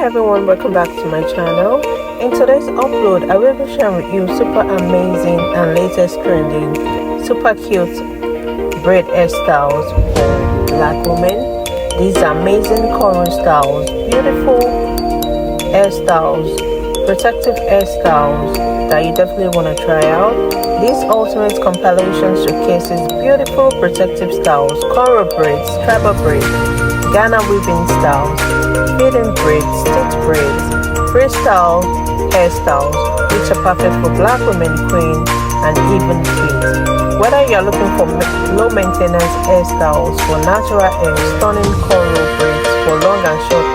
everyone, welcome back to my channel. In today's upload, I will be sharing with you super amazing and latest trending, super cute braid hairstyles for black women. These amazing cornrow styles, beautiful hairstyles, protective hairstyles that you definitely want to try out. This ultimate compilation showcases beautiful protective styles, cornrow braids, tribal braids, Ghana weaving styles, hidden braids, stitch braids, freestyle hairstyles, which are perfect for black women, queen, and even kids. Whether you are looking for low maintenance hairstyles for natural hair, stunning cornrow braids for long and short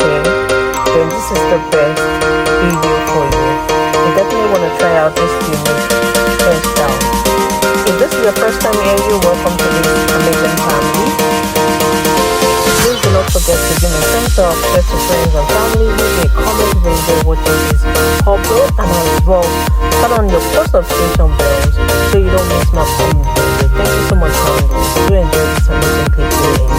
hair, then this is the best video for you. You definitely want to try out this unique hairstyle. If this is your first time here, you're welcome to this amazing family. Please do not forget to give me a thumbs up, share to friends and family, leave me a comment if you enjoy watching this upload, and as well turn on your post notification bells so you don't miss my upcoming video. Thank you so much for watching. Do enjoy this amazing clip.